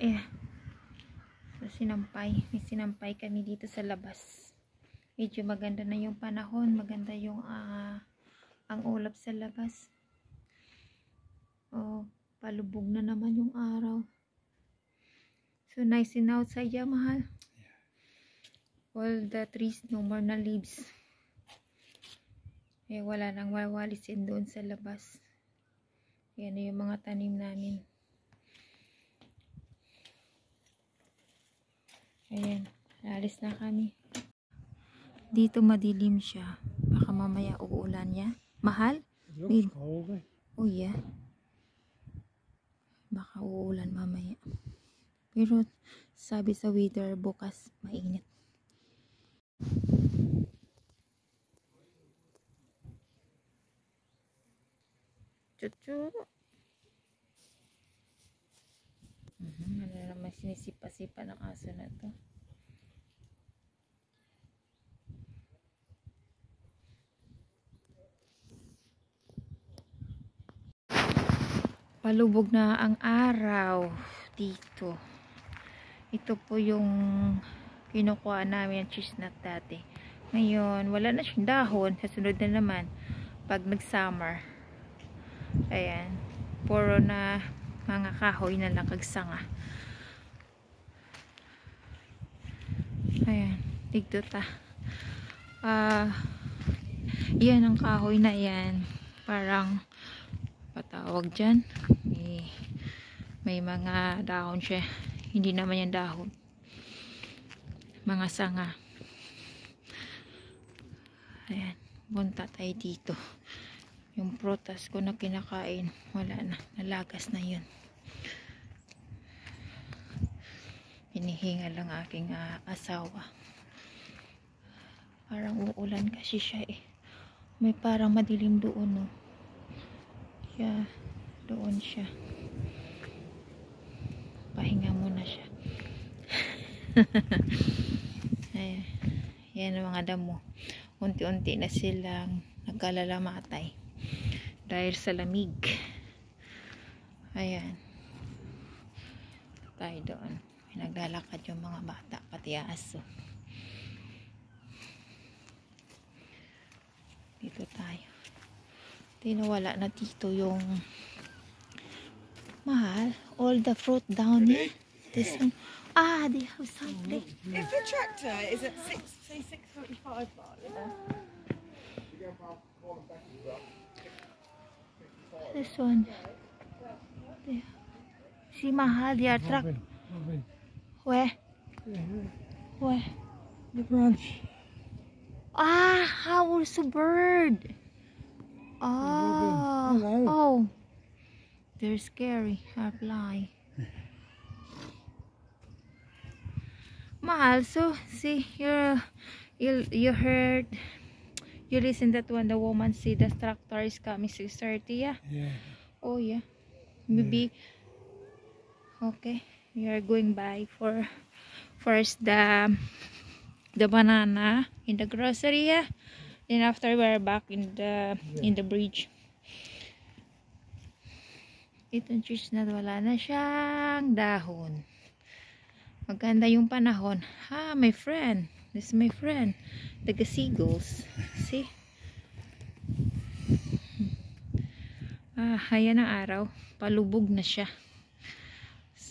Eh, so sinampay. May sinampay kami dito sa labas. Medyo maganda na yung panahon. Maganda yung ang ulap sa labas. Oh, palubog na naman yung araw. So nice and outside, yeah, mahal. All the trees, no more na leaves. Eh, wala nang wawalisin doon sa labas. Yan yung mga tanim namin. Ayan, alis na kami. Dito madilim siya. Baka mamaya uulan niya. Mahal? Oh yeah. Baka uulan mamaya. Pero sabi sa weather bukas mainit. Chuchu. Ano naman sinisipa-sipa ng aso na to. Palubog na ang araw dito. Ito po yung kinukuha namin ang chestnut dati. Ngayon, wala na siyang dahon. Sa sunod na naman, pag nag-summer, ayan, puro na mga kahoy na lang kagsanga. Ayan, dito ta. Yan ang kahoy na yan. Parang patawag dyan. May mga dahon siya. Hindi naman yan dahon. Mga sanga. Ayan, punta tayo dito. Yung prutas ko na kinakain, wala na. Nalagas na yun. Hinihinga lang aking asawa. Parang uulan kasi siya eh. May parang madilim doon, no. Yeah, doon siya. Pahinga muna siya. Ayan. Yan ang mga damo. Unti-unti na silang nagkalalamatay dahil sa lamig. Ayan. Tayo doon. Naglalakad yung mga bata pati aso. Dito tayo. Tinawala na dito yung mahal. All the fruit down here. This one. They have something. If the tractor is at 6:45 bar, This one. There. See, mahal, they are truck. Where? Where? The branch. How's a bird? Oh. They're scary. A fly. Mahal, so see, you heard, you listen that when the woman see the tractor is coming 6:30, yeah? Yeah. Oh yeah. Maybe. Okay. We are going by for first the banana in the grocery, yeah? Then after we are back in the bridge. Itong cheese na wala na siyang dahon. Maganda yung panahon. My friend. This is my friend. The seagulls. See? Ayan ang araw. Palubog na siya.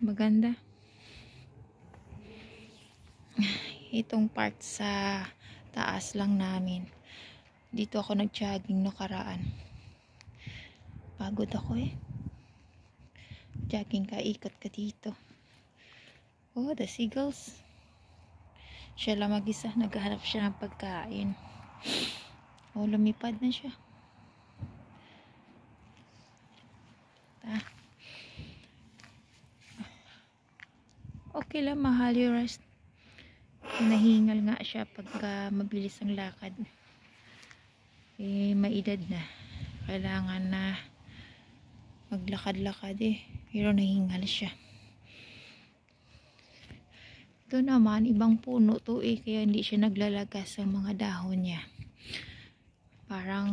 Maganda. Itong part sa taas lang namin. Dito ako nag-jogging nakaraan. Pagod ako eh. Jogging ka, ikot ka dito. Oh, the seagulls. Siya lang mag-isa. Naghahanap siya ng pagkain. Oh, lumipad na siya. Okay lang, mahal yung rest. Nahingal nga siya pagka mabilis ang lakad. Maedad na. Kailangan na maglakad-lakad eh. Pero nahingal siya. Ito naman, ibang puno to eh. Kaya hindi siya naglalagas ang mga dahon niya. Parang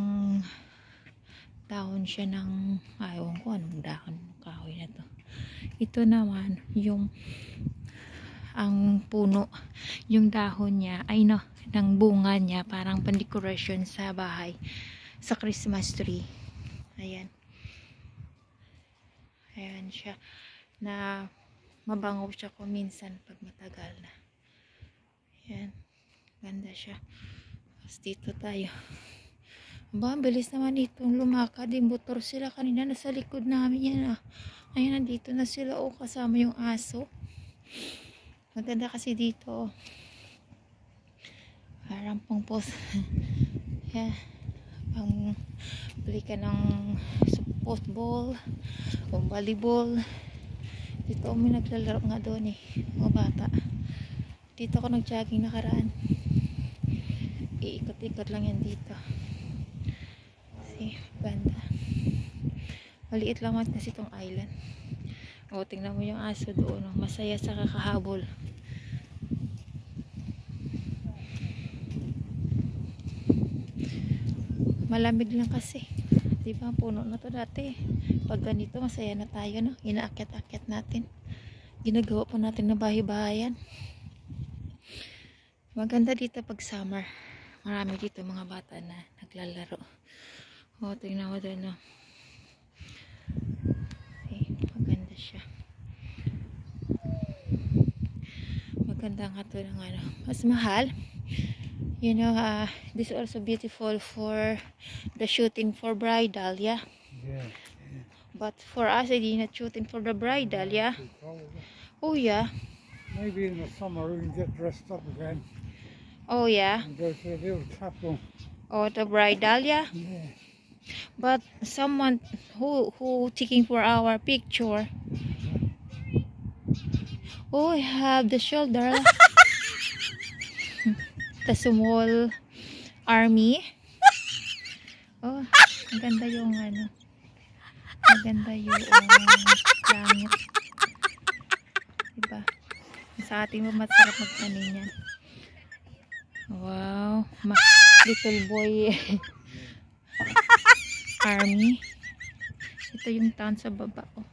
dahon siya ng, ayaw ko anong dahon kahoy na to. Ito naman, yung ang puno, yung dahon niya, ay no, ng bunga niya, parang pan-decoration sa bahay, sa Christmas tree. Ayan. Ayan siya, na mabango siya kung minsan pag matagal na. Ayan. Ganda siya. Tapos dito tayo. Aba, bilis naman itong lumakad. Yung motor sila kanina nasa likod namin yan ah. Ayan, nandito na sila oh, kasama yung aso. Maganda kasi dito. Parang pang post. Yeah. Pang bili ka ng football o volleyball. Dito may naglalaro nga doon eh. Mga bata. Dito ako nag-jogging nakaraan. Iikot-ikot lang yan dito. Kasi ganda. Maliit lang man kasi itong island. O, tingnan mo yung aso doon. Oh. Masaya sa kakahabol. Malamig lang kasi. Diba, puno na to dati. Pag ganito, masaya na tayo, no? Inaakyat-akyat natin. Ginagawa po natin na bahay-bahayan. Maganda dito pag summer. Marami dito mga bata na naglalaro. O, tingnan mo doon, no? Okay, maganda siya. Maganda nga to ng ano. Mas mahal. You know, this is also beautiful for the shooting for bridal, yeah? Yeah. But for us, I did not shooting for the bridal, yeah? Oh, yeah. Maybe in the summer we can get dressed up again Oh, yeah. and go to the little chapel. Oh, the bridal, yeah? Yeah. But someone who taking for our picture. Oh, I have the shoulder. The small army. Oh, maganda yung ano. Maganda yung langit. Diba? Sa ating masarap magtanim yan. Wow. Little boy army. Ito yung town sa baba. Oh.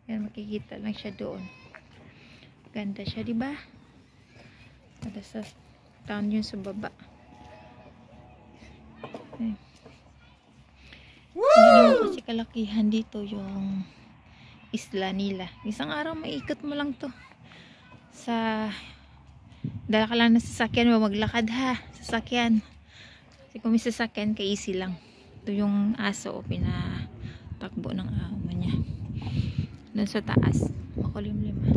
Yan, makikita lang siya doon. Ganda siya, diba? Ada sa town yun sa baba. Okay. Hindi naman kasi kalakihan dito yung isla nila. Isang araw maikot mo lang to. Dala ka lang na sasakyan mo, maglakad ha. Sasakyan. Kasi kung may sasakyan, ka-easy lang. Ito yung aso o pinatakbo ng amo niya. Doon sa taas. Makulimlim ha.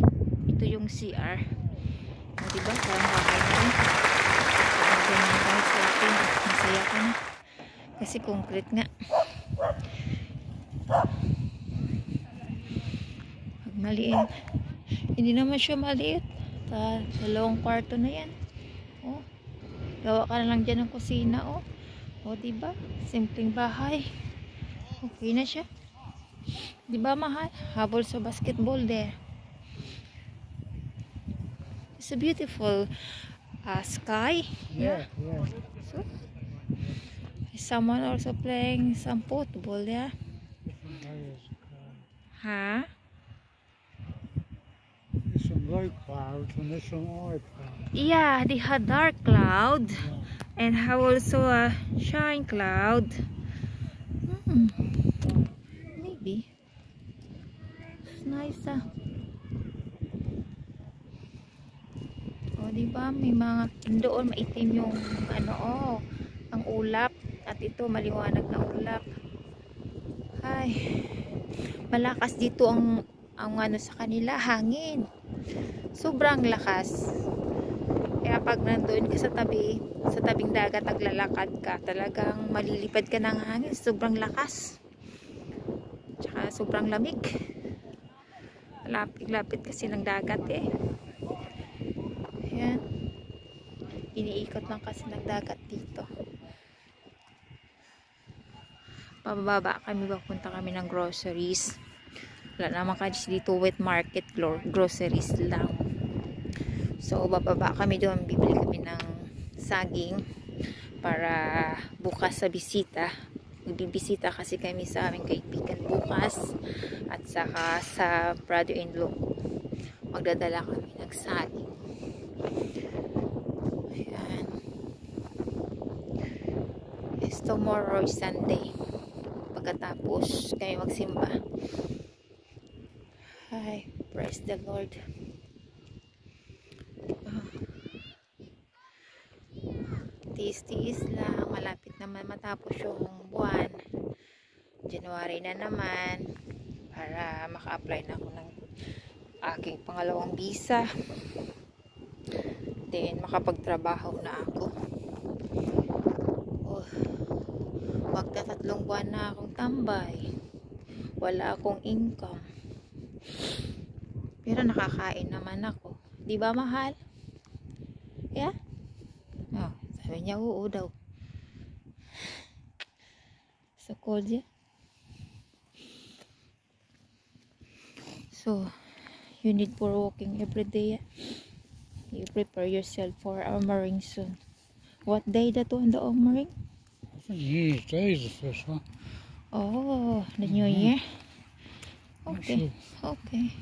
Ito yung CR. O, diba? Parang bahay na rin. Masaya ka na kasi concrete nga. Pag maliit, hindi naman siya maliit. Dalawang kwarto na yan. Oh, gawa ka na lang dyan ng kusina. Oh, diba? Simpleng bahay. Okay na siya. Diba mahal? Habol sa basketball there. It's a beautiful sky. Yeah, yeah. So, someone also playing some football, yeah? Huh? There's some low clouds and there's some high clouds. Yeah, they had dark cloud Yeah. and have also a shine cloud. Maybe. It's nice, O, diba? May mga doon maitim yung ano, ang ulap. At ito maliwanag na ulap. Ay, malakas dito ang ano sa kanila, hangin. Sobrang lakas. Kaya pag nandoon ka sa tabing dagat, naglalakad ka, talagang malilipad ka ng hangin. Sobrang lakas. Tsaka sobrang lamig. Lapit kasi ng dagat eh. Ayan. Iniikot lang kasi ng dagat dito. Pababa kami, papunta kami ng groceries. Wala naman kasi dito wet market, groceries lang. So bababa kami doon, bibili kami ng saging para bukas sa bisita Magbibisita kasi kami sa aming kaibigan bukas at saka sa brother-in-law. Magdadala kami ng saging. Ayan. Yes, tomorrow is Sunday. Pagkatapos kayo magsimba. Hi, praise the Lord. Tiis-tiis lang, malapit naman matapos yung buwan. January na naman para maka-apply na ako ng aking pangalawang visa, then makapagtrabaho na ako. Magta-3 buwan na akong tambay, wala akong income, pero nakakain naman ako, di ba mahal? Yeah? Oh, sabi niya oo daw. So cold yan. So you need for walking every day. You prepare yourself for armoring soon. What day that one, the armoring? I think New Year's Day is the first one. Oh, the New Year. Not Okay, sure. okay.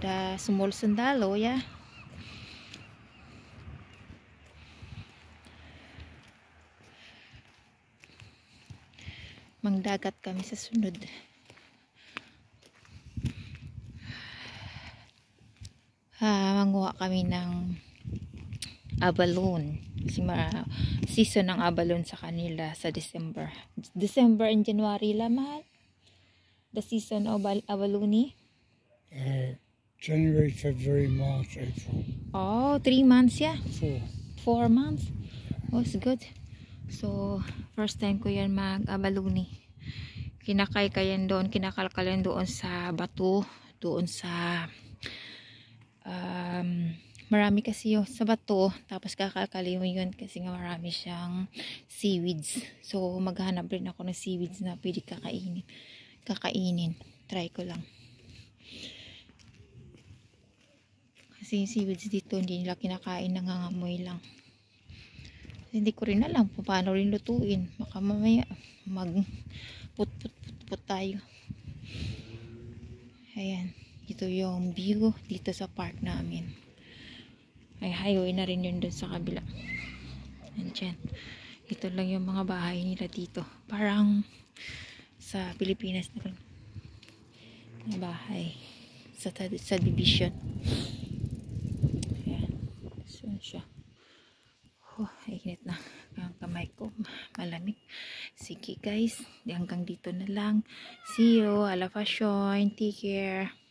The small sundalo, yeah. Mangdagat kami sa sunod. Manguha kami ng abalone. Kasi season ng abalone sa kanila sa December. December and January lang, mahal. The season of abalone. January, February, March, April. Oh, 3 months, yeah. 4. 4 months. Oh, it's good. So, first time ko yan mag-abalone. Kinakay-kayan doon, kinakalkalan doon sa bato, doon sa marami kasi yung sa bato, tapos kakalkalin mo yun kasi nga marami siyang seaweeds. So, maghanap rin ako ng seaweeds na pwede kakainin. Try ko lang. Kasi yung seaweeds dito, hindi nila kinakain, nangangamoy lang. Hindi ko rin alam kung paano rin lutuin. Baka mamaya put tayo. Ayan. Ito yung view dito sa park namin. Ay, highway na rin yun dun sa kabila. Andyan. Ito lang yung mga bahay nila dito. Parang sa Pilipinas na rin. Na bahay. Sa division. Ayan. So, siya. Oh, init na. Ang kamay ko. Malamig. Sige guys. Hanggang dito na lang. See you. Ala fashion. Take care.